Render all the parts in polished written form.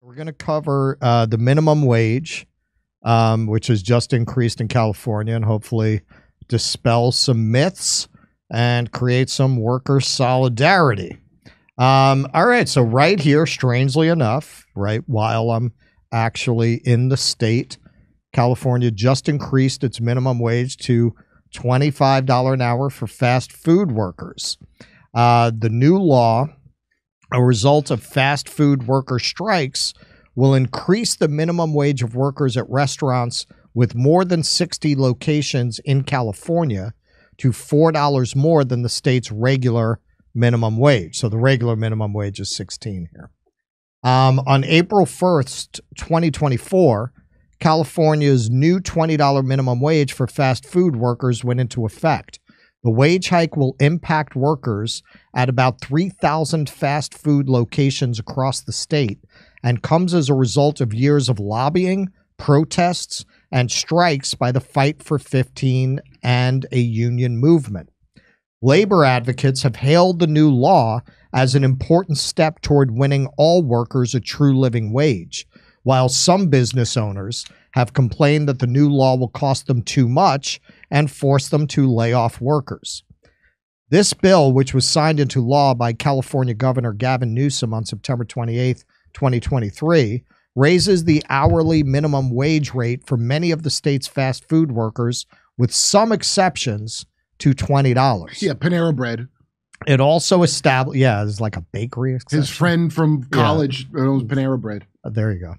We're going to cover the minimum wage, which has just increased in California, and hopefully dispel some myths and create some worker solidarity. All right, so right here, strangely enough, right while I'm actually in the state, California just increased its minimum wage to $25 an hour for fast food workers. The new law, a result of fast food worker strikes, will increase the minimum wage of workers at restaurants with more than 60 locations in California to $4 more than the state's regular minimum wage. So the regular minimum wage is $16 here. On April 1st, 2024, California's new $20 minimum wage for fast food workers went into effect. The wage hike will impact workers at about 3,000 fast food locations across the state and comes as a result of years of lobbying, protests, and strikes by the Fight for 15 and a union movement. Labor advocates have hailed the new law as an important step toward winning all workers a true living wage, while some business owners have complained that the new law will cost them too much and force them to lay off workers. This bill, which was signed into law by California Governor Gavin Newsom on September 28, 2023, raises the hourly minimum wage rate for many of the state's fast food workers, with some exceptions, to $20. Yeah, Panera Bread. It also established, it's like a bakery exception. His friend from college owns Panera Bread. There you go.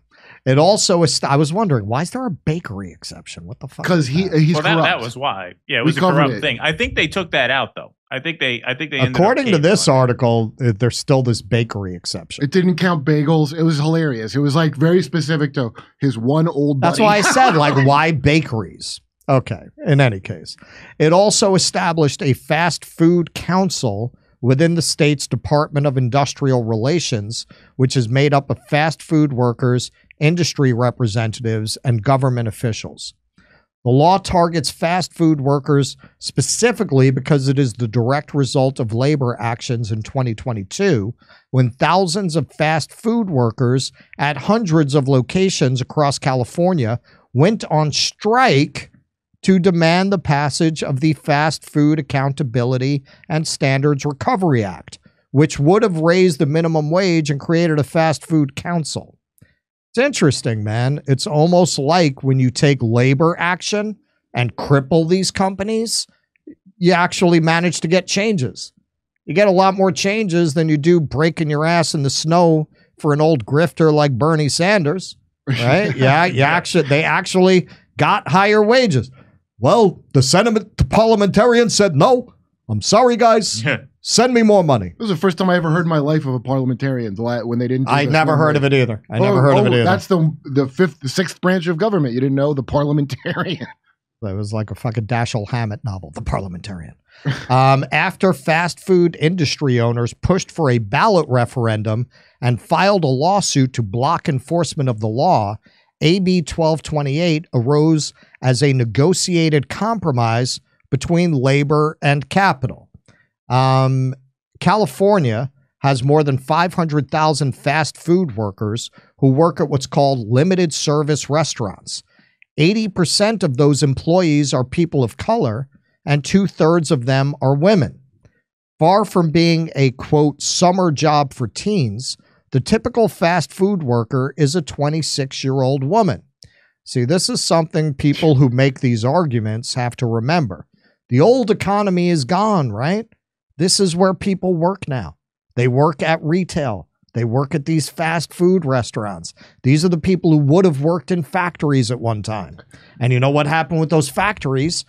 It also, I was wondering, why is there a bakery exception? What the fuck? Because he's corrupt. That was why. Yeah, it was a corrupt thing. I think they took that out, though. I think they. According to this article, there's still this bakery exception. It didn't count bagels. It was hilarious. It was like very specific to his one old buddy. That's why I said, like, why bakeries? Okay. In any case, it also established a fast food council within the state's Department of Industrial Relations, which is made up of fast food workers, industry representatives, and government officials. The law targets fast food workers specifically because it is the direct result of labor actions in 2022, when thousands of fast food workers at hundreds of locations across California went on strike to demand the passage of the Fast Food Accountability and Standards Recovery Act, which would have raised the minimum wage and created a fast food council. It's interesting, man. It's almost like when you take labor action and cripple these companies, you actually manage to get changes. You get a lot more changes than you do breaking your ass in the snow for an old grifter like Bernie Sanders, right? They actually got higher wages. Well, the parliamentarian said, no, I'm sorry, guys. Send me more money. It was the first time I ever heard in my life of a parliamentarian when they didn't. I never heard of it either. I never heard of it either. That's the sixth branch of government. You didn't know, the parliamentarian. That was like a fucking Dashiell Hammett novel, The Parliamentarian. After fast food industry owners pushed for a ballot referendum and filed a lawsuit to block enforcement of the law, AB 1228 arose as a negotiated compromise between labor and capital. California has more than 500,000 fast food workers who work at what's called limited service restaurants. 80% of those employees are people of color, and 2/3 of them are women. Far from being a, quote, summer job for teens, the typical fast food worker is a 26-year-old woman. See, this is something people who make these arguments have to remember. The old economy is gone, right? This is where people work now. They work at retail. They work at these fast food restaurants. These are the people who would have worked in factories at one time. And you know what happened with those factories?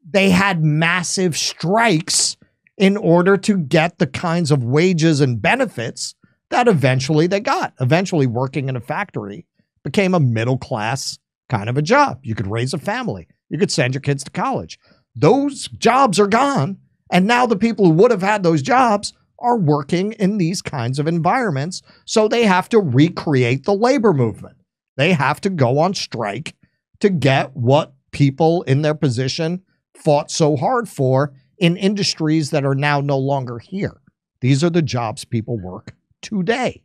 They had massive strikes in order to get the kinds of wages and benefits that eventually they got. Eventually, working in a factory became a middle-class kind of a job. You could raise a family. You could send your kids to college. Those jobs are gone. And now the people who would have had those jobs are working in these kinds of environments. So they have to recreate the labor movement. They have to go on strike to get what people in their position fought so hard for in industries that are now no longer here. These are the jobs people work today.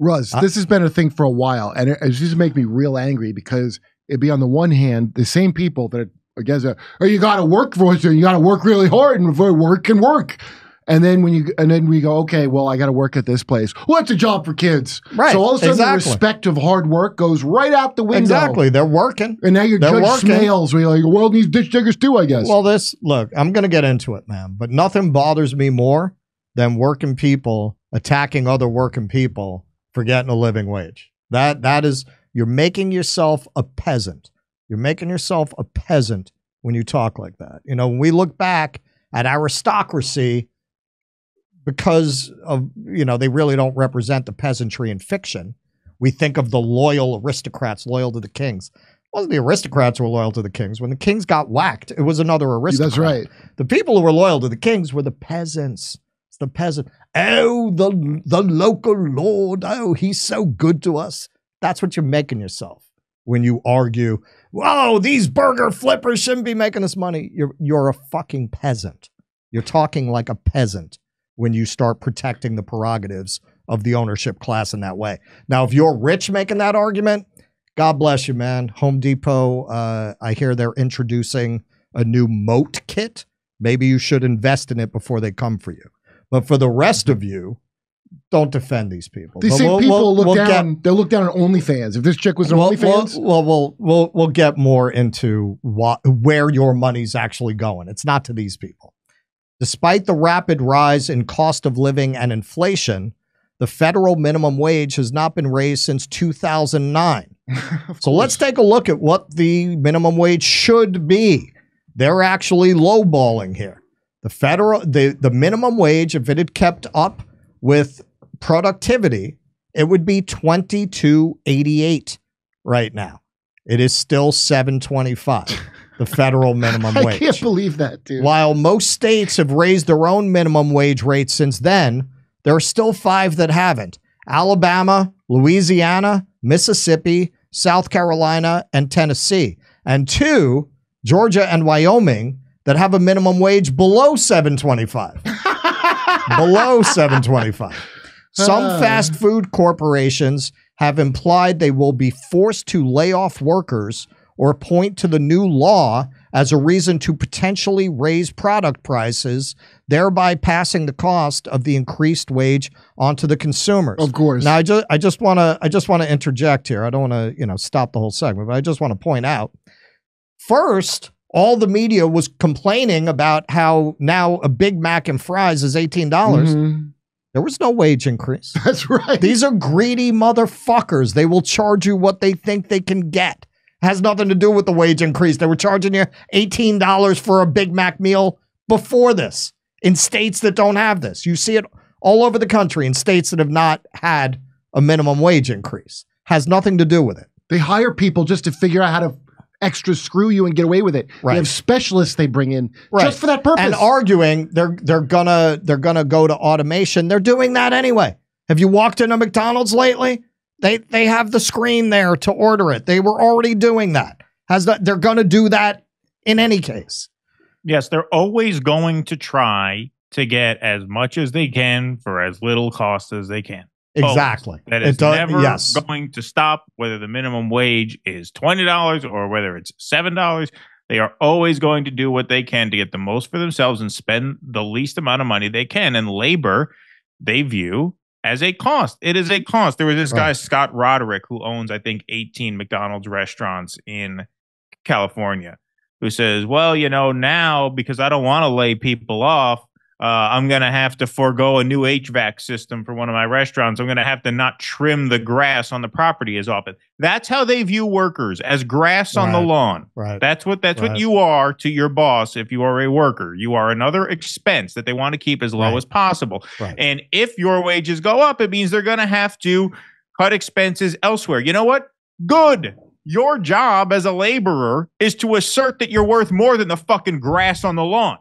Russ, this has been a thing for a while, and it used to make me real angry because it'd be on the one hand, the same people that I guess, you got to work for it, and you got to work really hard, and before work can work. And then we go, okay, well, I got to work at this place. Well, it's a job for kids. Right. So all of a sudden, the respect of hard work goes right out the window. Exactly. They're working. And now you're Judge Snails. Where you're like, the world needs ditch diggers too, I guess. Well, look, I'm going to get into it, man. But nothing bothers me more than working people attacking other working people for getting a living wage. That is, you're making yourself a peasant. You're making yourself a peasant when you talk like that. You know, when we look back at aristocracy, because of, you know, they really don't represent the peasantry in fiction, we think of the loyal aristocrats loyal to the kings. It wasn't the aristocrats who were loyal to the kings. When the kings got whacked, it was another aristocrat. That's right. The people who were loyal to the kings were the peasants. It's the peasant. Oh, the local lord. Oh, he's so good to us. That's what you're making yourself when you argue, whoa, these burger flippers shouldn't be making us money. You're a fucking peasant. You're talking like a peasant when you start protecting the prerogatives of the ownership class in that way. Now, if you're rich making that argument, God bless you, man. Home Depot, I hear they're introducing a new moat kit. Maybe you should invest in it before they come for you. But for the rest of you, don't defend these people. These same people look down. They'll look down on OnlyFans. If this chick was on OnlyFans, we'll get more into where your money's actually going. It's not to these people. Despite the rapid rise in cost of living and inflation, the federal minimum wage has not been raised since 2009. So let's take a look at what the minimum wage should be. They're actually lowballing here. The minimum wage, if it had kept up with productivity, it would be $22.88 right now. It is still $7.25, the federal minimum wage. I can't believe that, dude. While most states have raised their own minimum wage rates since then, there are still 5 that haven't. Alabama, Louisiana, Mississippi, South Carolina, and Tennessee. And 2, Georgia and Wyoming, that have a minimum wage below $7.25. Below $7.25. Some fast food corporations have implied they will be forced to lay off workers or point to the new law as a reason to potentially raise product prices, thereby passing the cost of the increased wage onto the consumers. Of course. Now, I just want to interject here. I don't want to, stop the whole segment, but I just want to point out, first, all the media was complaining about how now a Big Mac and fries is $18. Mm-hmm. There was no wage increase. That's right. These are greedy motherfuckers. They will charge you what they think they can get. Has nothing to do with the wage increase. They were charging you $18 for a Big Mac meal before this in states that don't have this. You see it all over the country in states that have not had a minimum wage increase. Has nothing to do with it. They hire people just to figure out how to extra screw you and get away with it. Right. They have specialists they bring in just for that purpose. And arguing they're gonna go to automation. They're doing that anyway. Have you walked into McDonald's lately? They have the screen there to order it. They were already doing that. They're gonna do that in any case. Yes, they're always going to try to get as much as they can for as little cost as they can. Exactly. Always. That is never going to stop, whether the minimum wage is $20 or whether it's $7. They are always going to do what they can to get the most for themselves and spend the least amount of money they can. And labor, they view as a cost. It is a cost. There was this guy, Scott Roderick, who owns, I think, 18 McDonald's restaurants in California, who says, well, now because I don't want to lay people off, I'm going to have to forego a new HVAC system for one of my restaurants. I'm going to have to not trim the grass on the property as often. That's how they view workers, as grass on the lawn. Right. That's what you are to your boss if you are a worker. You are another expense that they want to keep as low as possible. Right. And if your wages go up, it means they're going to have to cut expenses elsewhere. You know what? Good. Your job as a laborer is to assert that you're worth more than the fucking grass on the lawn.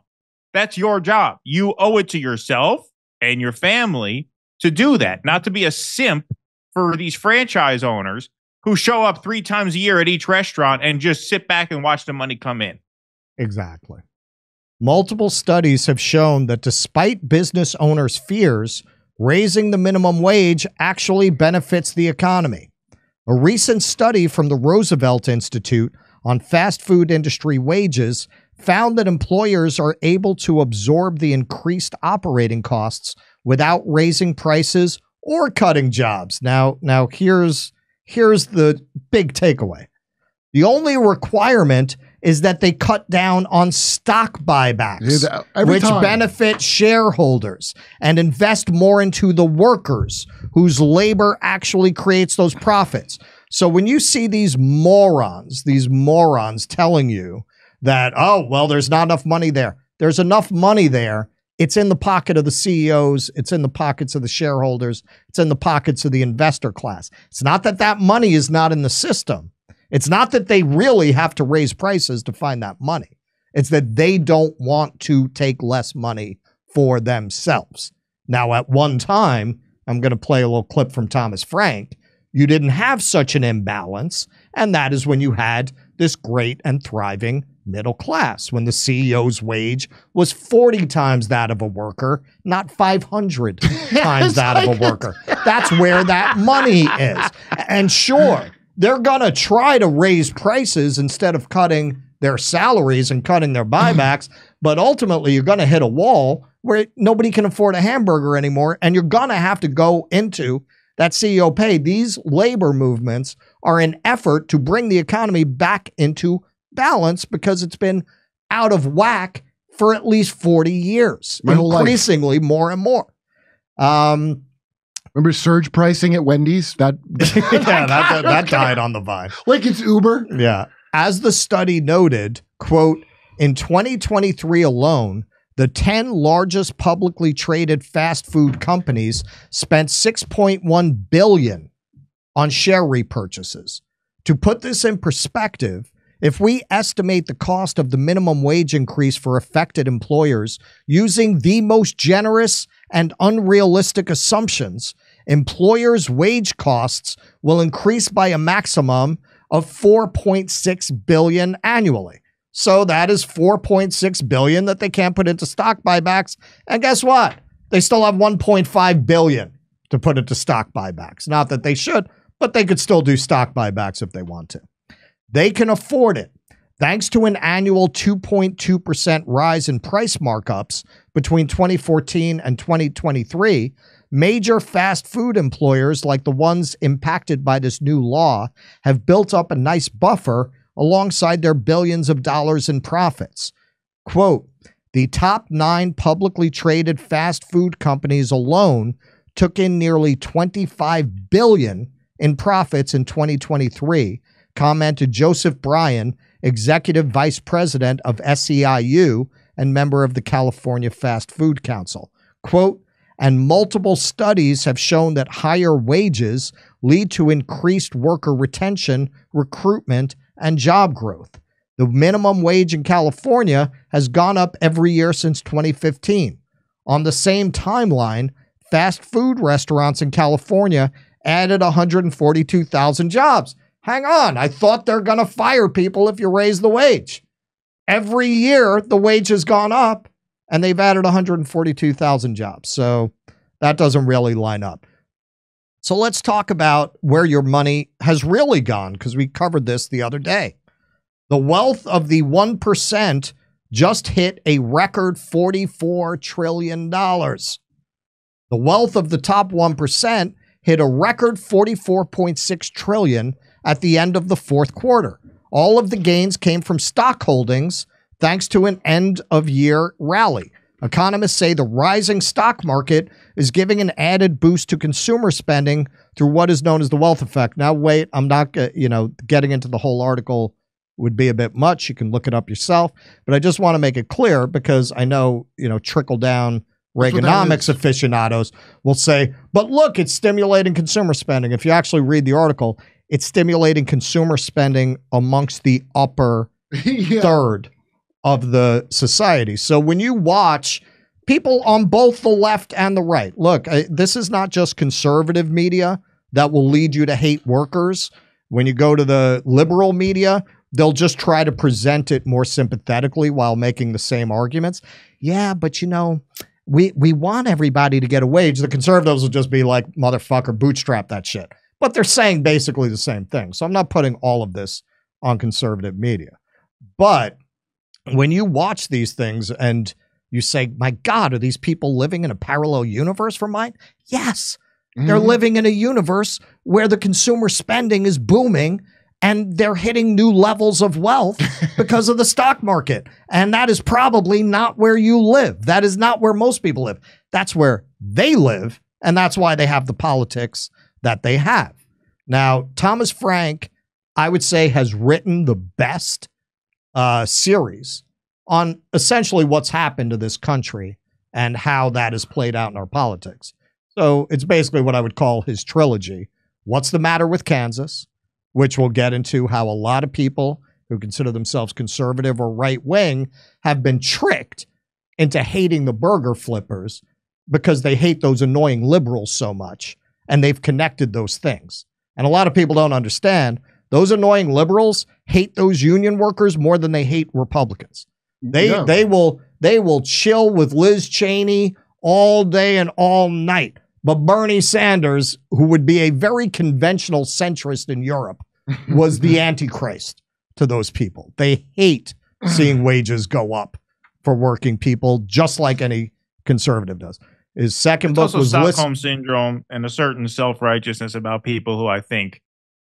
That's your job. You owe it to yourself and your family to do that, not to be a simp for these franchise owners who show up 3 times a year at each restaurant and just sit back and watch the money come in. Exactly. Multiple studies have shown that despite business owners' fears raising the minimum wage actually benefits the economy. A recent study from the Roosevelt Institute on fast food industry wages found that employers are able to absorb the increased operating costs without raising prices or cutting jobs. Now here's the big takeaway. The only requirement is that they cut down on stock buybacks, which benefit shareholders, and invest more into the workers whose labor actually creates those profits. So when you see these morons telling you that, oh, well, there's not enough money there. There's enough money there. It's in the pocket of the CEOs. It's in the pockets of the shareholders. It's in the pockets of the investor class. It's not that that money is not in the system. It's not that they really have to raise prices to find that money. It's that they don't want to take less money for themselves. Now, at one time, I'm going to play a little clip from Thomas Frank. You didn't have such an imbalance, and that is when you had this great and thriving middle class, when the CEO's wage was 40 times that of a worker, not 500 times that of a worker. That's where that money is. And sure, they're going to try to raise prices instead of cutting their salaries and cutting their buybacks, but ultimately you're going to hit a wall where nobody can afford a hamburger anymore, and you're going to have to go into that CEO pay. These labor movements are an effort to bring the economy back into balance because it's been out of whack for at least 40 years, increasingly more and more. Remember surge pricing at Wendy's? That died on the vine. Like it's Uber? Yeah. As the study noted, quote, in 2023 alone, the 10 largest publicly traded fast food companies spent $6.1 billion on share repurchases. To put this in perspective, if we estimate the cost of the minimum wage increase for affected employers using the most generous and unrealistic assumptions, employers' wage costs will increase by a maximum of $4.6 billion annually. So that is $4.6 billion that they can't put into stock buybacks. And guess what? They still have $1.5 billion to put into stock buybacks. Not that they should, but they could still do stock buybacks if they want to. They can afford it. Thanks to an annual 2.2% rise in price markups between 2014 and 2023, major fast food employers like the ones impacted by this new law have built up a nice buffer alongside their billions of dollars in profits. Quote, the top 9 publicly traded fast food companies alone took in nearly $25 billion in profits in 2023, commented Joseph Bryan, Executive Vice President of SEIU and member of the California Fast Food Council. Quote, and multiple studies have shown that higher wages lead to increased worker retention, recruitment, and job growth. The minimum wage in California has gone up every year since 2015. On the same timeline, fast food restaurants in California added 142,000 jobs. Hang on, I thought they're going to fire people if you raise the wage. Every year, the wage has gone up, and they've added 142,000 jobs. So that doesn't really line up. So let's talk about where your money has really gone, because we covered this the other day. The wealth of the 1% just hit a record $44 trillion. The wealth of the top 1% hit a record $44.6 trillion at the end of the fourth quarter. All of the gains came from stock holdings thanks to an end-of-year rally. Economists say the rising stock market is giving an added boost to consumer spending through what is known as the wealth effect. Now, wait, I'm not, getting into the whole article would be a bit much. You can look it up yourself. But I just want to make it clear because I know, trickle-down Reaganomics aficionados will say, but look, it's stimulating consumer spending. If you actually read the article, it's stimulating consumer spending amongst the upper third of the society. So when you watch people on both the left and the right, look, this is not just conservative media that will lead you to hate workers. When you go to the liberal media, they'll just try to present it more sympathetically while making the same arguments. Yeah, but we want everybody to get a wage. The conservatives will just be like, motherfucker, bootstrap that shit. But they're saying basically the same thing. So I'm not putting all of this on conservative media. But when you watch these things and you say, my God, are these people living in a parallel universe from mine? Yes. They're living in a universe where the consumer spending is booming and they're hitting new levels of wealth because of the stock market. And that is probably not where you live. That is not where most people live. That's where they live. And that's why they have the politics that they have. Now, Thomas Frank, I would say, has written the best series on essentially what's happened to this country and how that has played out in our politics. So it's basically what I would call his trilogy. What's the Matter with Kansas? Which we'll get into how a lot of people who consider themselves conservative or right-wing have been tricked into hating the burger flippers because they hate those annoying liberals so much, and they've connected those things. And a lot of people don't understand those annoying liberals hate those union workers more than they hate Republicans. They will chill with Liz Cheney all day and all night. But Bernie Sanders, who would be a very conventional centrist in Europe, was the Antichrist to those people. They hate seeing wages go up for working people, just like any conservative does. His second book was Stockholm Syndrome and a certain self-righteousness about people who I think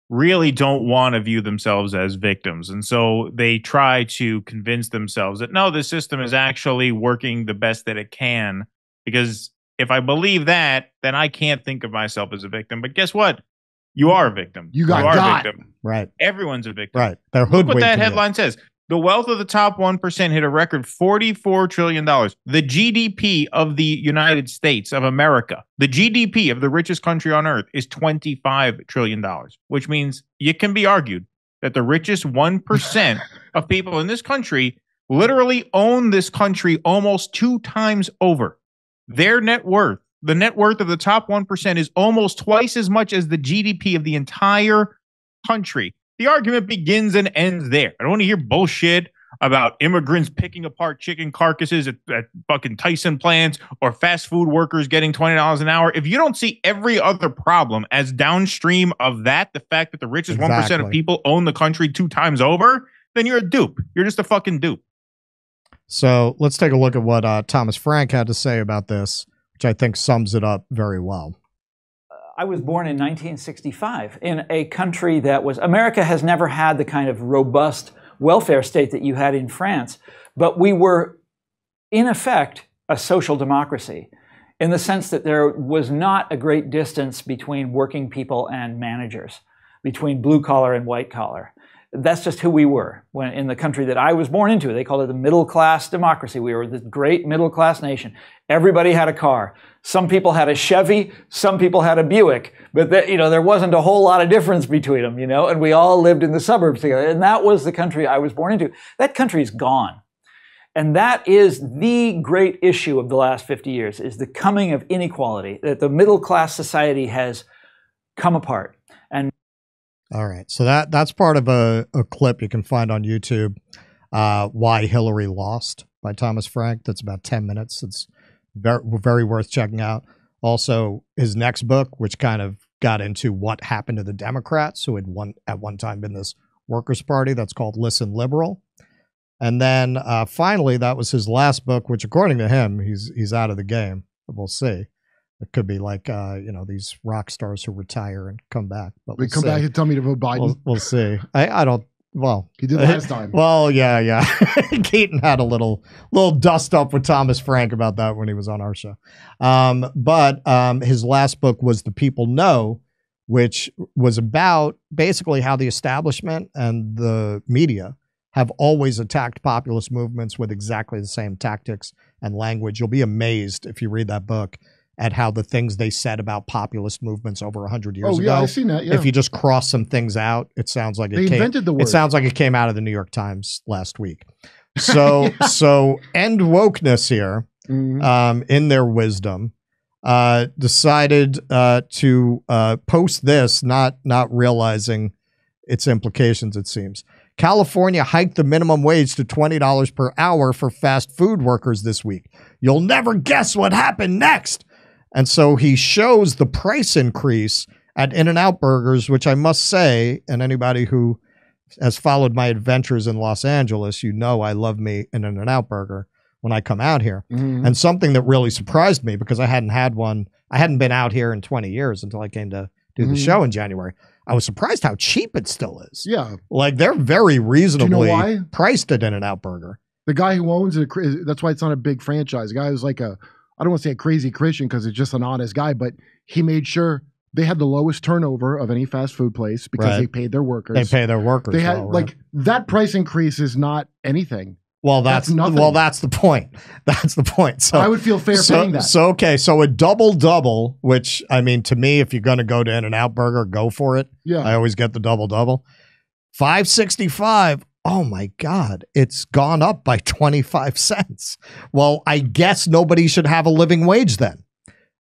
really don't want to view themselves as victims. And so they try to convince themselves that, no, the system is actually working the best that it can. Because if I believe that, then I can't think of myself as a victim. But guess what? You are a victim. You are a victim. Right. Everyone's a victim. Right. They're Look what hoodwinking that headline says. The wealth of the top 1% hit a record $44 trillion. The GDP of the United States of America, the GDP of the richest country on earth, is $25 trillion, which means it can be argued that the richest 1% of people in this country literally own this country almost 2 times over. Their net worth, the net worth of the top 1%, is almost twice as much as the GDP of the entire country. The argument begins and ends there. I don't want to hear bullshit about immigrants picking apart chicken carcasses at fucking Tyson plants or fast food workers getting $20 an hour. If you don't see every other problem as downstream of that, the fact that the richest 1% of people own the country 2 times over, then you're a dupe. You're just a fucking dupe. So let's take a look at what Thomas Frank had to say about this, which I think sums it up very well. I was born in 1965 in a country that was, America has never had the kind of robust welfare state that you had in France, but we were, in effect, a social democracy in the sense that there was not a great distance between working people and managers, between blue collar and white collar. That's just who we were when in the country that I was born into. They called it the middle class democracy. We were the great middle class nation. Everybody had a car. Some people had a Chevy, some people had a Buick, but there wasn't a whole lot of difference between them, and we all lived in the suburbs together. And that was the country I was born into. That country's gone. And that is the great issue of the last 50 years, is the coming of inequality, that the middle class society has come apart. And all right. So that's part of a clip you can find on YouTube, Why Hillary Lost by Thomas Frank. That's about 10 minutes. It's very, very worth checking out. Also, his next book, which kind of got into what happened to the Democrats, who had at one time been this workers' party, that's called Listen Liberal. And then finally, that was his last book, which according to him, he's out of the game. We'll see. It could be like, these rock stars who retire and come back. But come back and tell me to vote Biden. We'll see. I don't. Well, he did last time. Well, yeah. Keaton had a little dust up with Thomas Frank about that when he was on our show. But his last book was The People Know, which was about basically how the establishment and the media have always attacked populist movements with exactly the same tactics and language. You'll be amazed if you read that book at how the things they said about populist movements over 100 years ago. I've seen that. Yeah. If you just cross some things out, it sounds like they invented the word. It sounds like it came out of the New York Times last week. So end wokeness here, in their wisdom, decided to post this, not realizing its implications. It seems California hiked the minimum wage to $20 per hour for fast food workers this week. You'll never guess what happened next. And so he shows the price increase at In-N-Out Burgers, which I must say, and anybody who has followed my adventures in Los Angeles, you know I love me an In-N-Out Burger when I come out here. And something that really surprised me, because I hadn't had one, I hadn't been out here in 20 years until I came to do the show in January. I was surprised how cheap it still is. Yeah. Like, they're very reasonably why? priced at In-N-Out Burger. The guy who owns it, that's why it's not a big franchise. The guy who's like I don't want to say a crazy Christian because it's just an honest guy, but he made sure they had the lowest turnover of any fast food place because they paid their workers. They pay their workers. They had like that price increase is not anything. Well, that's nothing. Well, that's the point. That's the point. So I would feel fair paying that. So okay, so a double, which I mean, to me, if you're going to go to In-N-Out Burger, go for it. Yeah, I always get the double. $5.65. Oh my God, it's gone up by 25 cents. Well, I guess nobody should have a living wage then.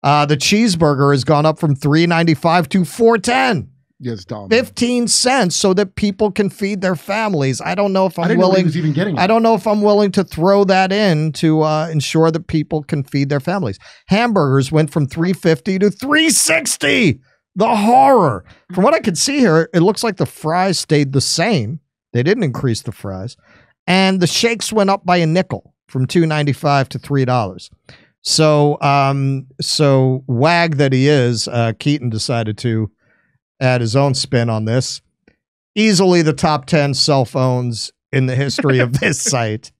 The cheeseburger has gone up from $3.95 to $4.10. Yes, dumb. 15 cents so that people can feed their families. I don't know if I'm willing. He was even getting it. I don't know if I'm willing to throw that in to ensure that people can feed their families. Hamburgers went from $3.50 to $3.60. The horror. From what I could see here, it looks like the fries stayed the same. They didn't increase the fries, and the shakes went up by a nickel from $2.95 to $3. So, so wag that he is, Keaton decided to add his own spin on this. Easily the top 10 cell phones in the history of this site.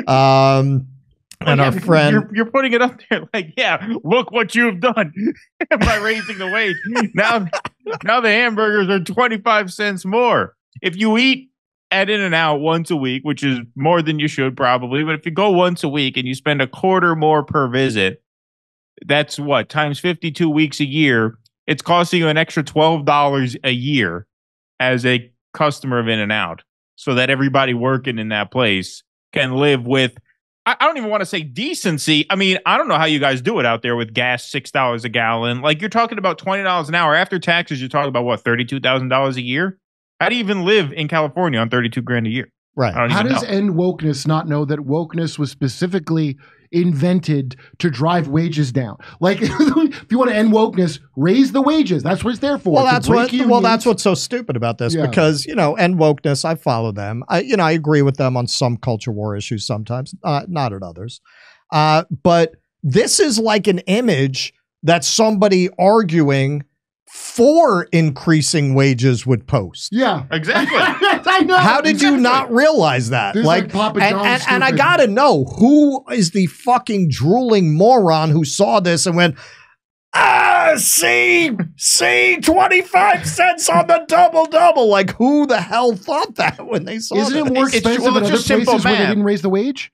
And our friend, you're putting it up there like, yeah, look what you've done by raising the wage. Now the hamburgers are 25 cents more. If you eat at In-N-Out once a week, which is more than you should probably, but if you go once a week and you spend a quarter more per visit, that's what, times 52 weeks a year, it's costing you an extra $12 a year as a customer of In-N-Out, so that everybody working in that place can live with, I don't even want to say decency. I mean, I don't know how you guys do it out there with gas, $6 a gallon. Like, you're talking about $20 an hour. After taxes, you're talking about, what, $32,000 a year? How do you even live in California on $32,000 a year? Right. How does end wokeness not know that wokeness was specifically invented to drive wages down? Like, if you want to end wokeness, raise the wages. That's what it's there for. Well, that's what's so stupid about this, because, you know, end wokeness, I follow them. I agree with them on some culture war issues sometimes, not at others. But this is like an image that somebody arguing for increasing wages would post. Yeah, exactly. I know. How did you not realize that? Like Papa John's and I gotta know, who is the fucking drooling moron who saw this and went, see 25 cents on the double. Like, who the hell thought that when they saw Isn't that? it more expensive than other places where they didn't raise the wage?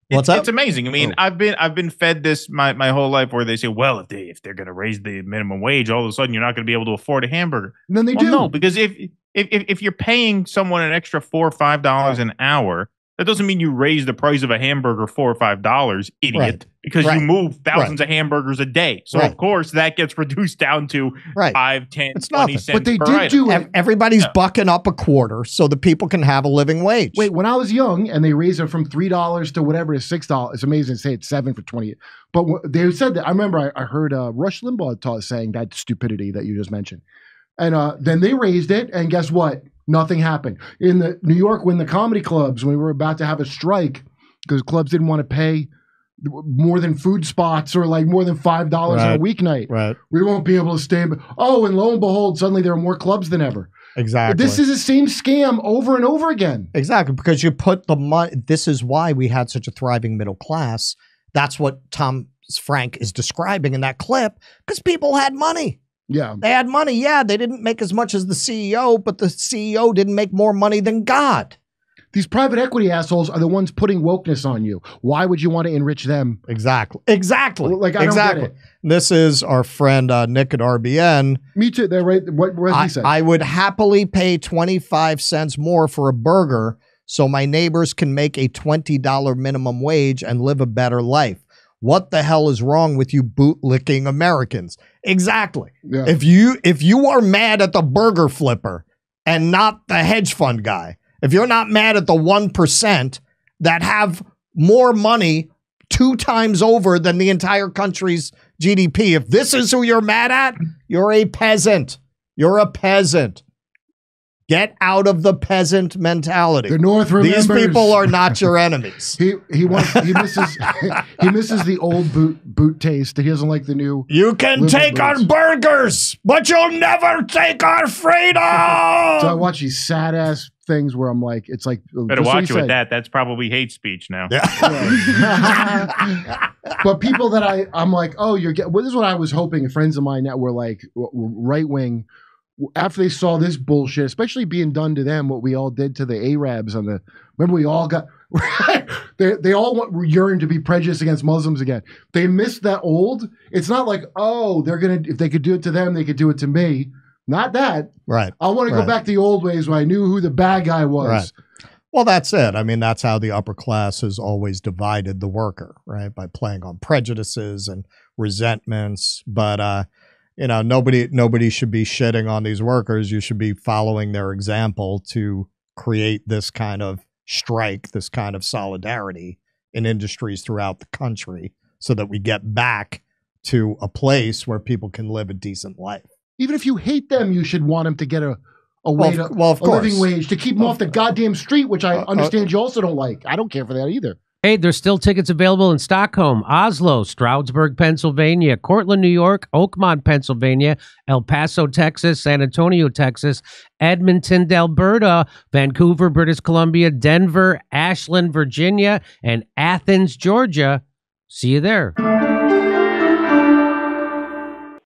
What's up? It's amazing. I mean, I've been fed this my whole life, where they say, well, if they're going to raise the minimum wage, all of a sudden you're not going to be able to afford a hamburger. And then they do. No, because if you're paying someone an extra $4 or $5 an hour, that doesn't mean you raise the price of a hamburger $4 or $5, idiot. Right. Because you move thousands of hamburgers a day. So of course that gets reduced down to 5, 10, 20 cents. But they per did item. do it. Everybody's bucking up a quarter so that people can have a living wage. Wait, when I was young and they raised it from $3 to whatever is $6, it's amazing to say it's $7 for 20. But they said that, I remember I heard Rush Limbaugh saying that stupidity that you just mentioned. And then they raised it, and guess what? Nothing happened. In the New York, when the comedy clubs, when we were about to have a strike, because clubs didn't want to pay more than food spots or like more than $5 on a weeknight. Right. We won't be able to stay. Oh, and lo and behold, suddenly there are more clubs than ever. Exactly. This is the same scam over and over again. Exactly, because you put the money. This is why we had such a thriving middle class. That's what Tom Frank is describing in that clip, because people had money. Yeah. They had money. Yeah, they didn't make as much as the CEO, but the CEO didn't make more money than God. These private equity assholes are the ones putting wokeness on you. Why would you want to enrich them? Exactly. Like, I don't get it. This is our friend Nick at RBN. Me too. They're right. What he said. I would happily pay 25 cents more for a burger so my neighbors can make a $20 minimum wage and live a better life. What the hell is wrong with you bootlicking Americans? Exactly. Yeah. If you are mad at the burger flipper and not the hedge fund guy, if you're not mad at the 1% that have more money 2 times over than the entire country's GDP, if this is who you're mad at, you're a peasant. You're a peasant. Get out of the peasant mentality. The North remembers. These people are not your enemies. He misses the old boot taste. He doesn't like the new. You can take our burgers, but you'll never take our freedom. So I watch these sad ass things where I'm like, it's like better watch it with that. That's probably hate speech now. Yeah. But people that I'm like, oh, this is what I was hoping. Friends of mine that were like right wing. After they saw this bullshit, especially being done to them, what we all did to the Arabs remember we all got, they all yearned to be prejudiced against Muslims again. They missed that old. It's not like, oh, if they could do it to them, they could do it to me. Not that. Right. I want to go back to the old ways where I knew who the bad guy was. Right. Well, that's it. I mean, that's how the upper class has always divided the worker, right? By playing on prejudices and resentments. But, nobody should be shitting on these workers. You should be following their example to create this kind of strike, this kind of solidarity in industries throughout the country so that we get back to a place where people can live a decent life. Even if you hate them, you should want them to get a living wage to keep them off the goddamn street, which I understand you also don't like. I don't care for that either. Hey, there's still tickets available in Stockholm, Oslo, Stroudsburg, Pennsylvania, Cortland, New York, Oakmont, Pennsylvania, El Paso, Texas, San Antonio, Texas, Edmonton, Alberta, Vancouver, British Columbia, Denver, Ashland, Virginia, and Athens, Georgia. See you there.